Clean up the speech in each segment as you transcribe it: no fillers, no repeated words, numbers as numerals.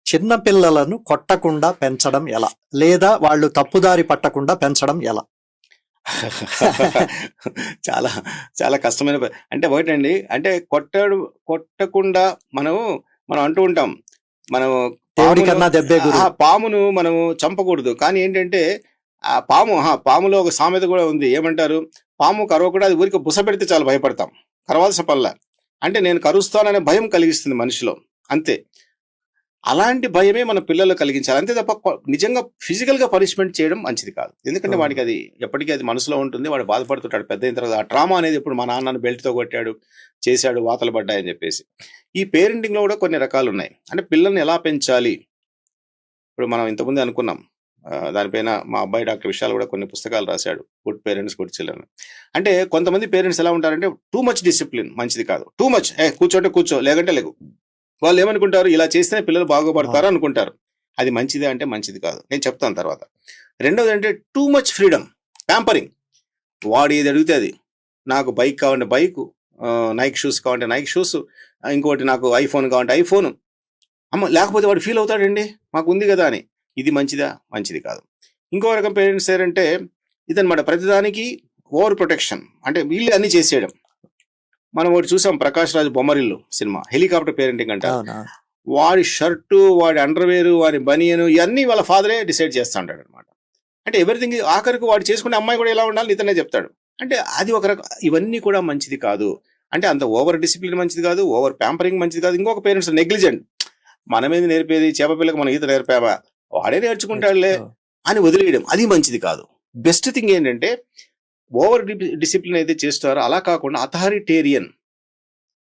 చిన్న పిల్లలను కొట్టకుండా పెంచడం ఎలా? లేదా వాళ్ళు తప్పుదారి పట్టకుండా పెంచడం ఎలా? చాలా చాలా కష్టమైన అంటే ఒకటండి, అంటే కొట్టకుండా మనం అంటూ ఉంటాం, మనం దేవుడి కన్నా దెబ్బే గురు. పామును మనము చంపకూడదు. కానీ ఏంటంటే ఆ పాములో ఒక సామెత కూడా ఉంది. ఏమంటారు? పాము కరవకుండా అది ఊరికి బుస పెడితే చాలా భయపడతాం, కరవాల్సిన పనుల. అంటే నేను కరుస్తాననే భయం కలిగిస్తుంది మనిషిలో, అంతే. అలాంటి భయమే మన పిల్లలు కలిగించాలి, అంతే తప్ప నిజంగా ఫిజికల్ గా పనిష్మెంట్ చేయడం మంచిది కాదు. ఎందుకంటే వాడికి అది ఎప్పటికీ అది మనసులో ఉంటుంది, వాడు బాధపడుతుంటాడు పెద్ద అయిన తర్వాత. ఆ ట్రామా అనేది ఇప్పుడు మా నాన్నను బెల్ట్తో కొట్టాడు, చేశాడు, వాతలు పడ్డాయని చెప్పేసి. ఈ పేరెంటింగ్ లో కూడా కొన్ని రకాలు ఉన్నాయి. అంటే పిల్లల్ని ఎలా పెంచాలి, ఇప్పుడు మనం ఇంతకుముందు అనుకున్నాం. దానిపైన మా అబ్బాయి డాక్టర్ విషయాలు కూడా కొన్ని పుస్తకాలు రాశాడు, గుడ్ పేరెంట్స్ గుడ్ చిల్డ్రన్. అంటే కొంతమంది పేరెంట్స్ ఎలా ఉంటారంటే టూ మచ్ డిసిప్లిన్ మంచిది కాదు. టూ మచ్ కూర్చోంటే కూర్చో, లేకంటే లేకు. వాళ్ళు ఏమనుకుంటారు, ఇలా చేస్తేనే పిల్లలు బాగుపడతారు అనుకుంటారు. అది మంచిదే అంటే మంచిది కాదు, నేను చెప్తాను తర్వాత. రెండోది అంటే టూ మచ్ ఫ్రీడమ్, ప్యాంపరింగ్. వాడు ఏది అడిగితే అది. నాకు బైక్ కావాలంటే బైక్, నైక్ షూస్ కావాలంటే నైక్ షూస్, ఇంకోటి నాకు ఐఫోన్ కావాలంటే ఐఫోన్. లేకపోతే వాడు ఫీల్ అవుతాడండి, మాకు ఉంది కదా అని. ఇది మంచిదా? మంచిది కాదు. ఇంకో రకం పేరెంట్స్ ఏంటంటే ఇదనమాట, ప్రతిదానికి ఓవర్ ప్రొటెక్షన్, అంటే వీళ్ళు అన్ని చేసేయడం. మనం ఒకటి చూసాం, Prakash Raj Bommarillu cinema, helicopter parenting అంటారు. వాడి షర్టు, వాడి అండర్వేరు, వాడి బనియను ఇవన్నీ వాళ్ళ ఫాదరే డిసైడ్ చేస్తూ ఉంటాడు అనమాట. అంటే ఎవ్రీథింగ్ ఆఖరికి వాడు చేసుకునే అమ్మాయి కూడా ఎలా ఉండాలి ఇతనే చెప్తాడు. అంటే అది ఒక రకం. ఇవన్నీ కూడా మంచిది కాదు. అంటే అంత ఓవర్ డిసిప్లిన్ మంచిది కాదు, ఓవర్ ప్యాంపరింగ్ మంచిది కాదు. ఇంకొక పేరెంట్స్ నెగ్లిజెంట్, మనమేది నేర్పేది, చేపపిల్లకి మనం ఈత నేర్పామా, వాడే నేర్చుకుంటాడులే అని వదిలేయడం, అది మంచిది కాదు. బెస్ట్ థింగ్ ఏంటంటే ఓవర్ డిసిప్లిన్ అయితే చేస్తారో అలా కాకుండా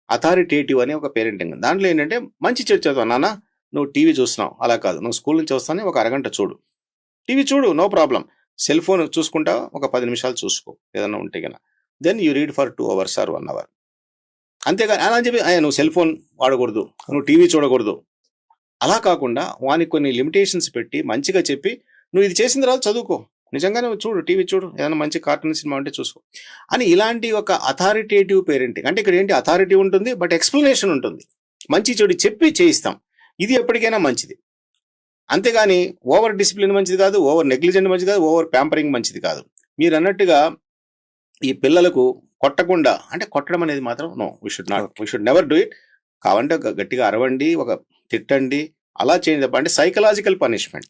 అథారిటేటివ్ అనే ఒక పేరెంటింగ్. దాంట్లో ఏంటంటే మంచి చెడు చదువు, నాన్న నువ్వు టీవీ చూస్తున్నావు, అలా కాదు, నువ్వు స్కూల్ నుంచి వస్తానే ఒక అరగంట చూడు, టీవీ చూడు, నో ప్రాబ్లం. సెల్ ఫోన్ చూసుకుంటా ఒక 10 నిమిషాలు చూసుకో ఏదన్నా ఉంటే కన్నా, then you read for 2 hours or 1 hour. అంతేగాని అలా అని చెప్పి నువ్వు సెల్ ఫోన్ వాడకూడదు, నువ్వు టీవీ చూడకూడదు, అలా కాకుండా వానికి కొన్ని లిమిటేషన్స్ పెట్టి మంచిగా చెప్పి, నువ్వు ఇది చేసిన తర్వాత చదువుకో, నిజంగానే చూడు, టీవీ చూడు, ఏదైనా మంచి కార్టూన్ సినిమా ఉంటే చూసుకో అని. ఇలాంటి ఒక అథారిటేటివ్ పేరెంటింగ్. అంటే ఇక్కడ ఏంటి, అథారిటీ ఉంటుంది బట్ ఎక్స్ప్లెనేషన్ ఉంటుంది, మంచి చెడు చెప్పి చేయిస్తాం. ఇది ఎప్పటికైనా మంచిది. అంతేగాని ఓవర్ డిసిప్లిన్ మంచిది కాదు, ఓవర్ నెగ్లిజెంట్ మంచిది కాదు, ఓవర్ ప్యాంపరింగ్ మంచిది కాదు. మీరు అన్నట్టుగా ఈ పిల్లలకు కొట్టకుండా, అంటే కొట్టడం అనేది మాత్రం no, we should never do it. కావాలంటే గట్టిగా అరవండి, ఒక తిట్టండి, అలా చేయండి తప్ప. అంటే సైకలాజికల్ పనిష్మెంట్,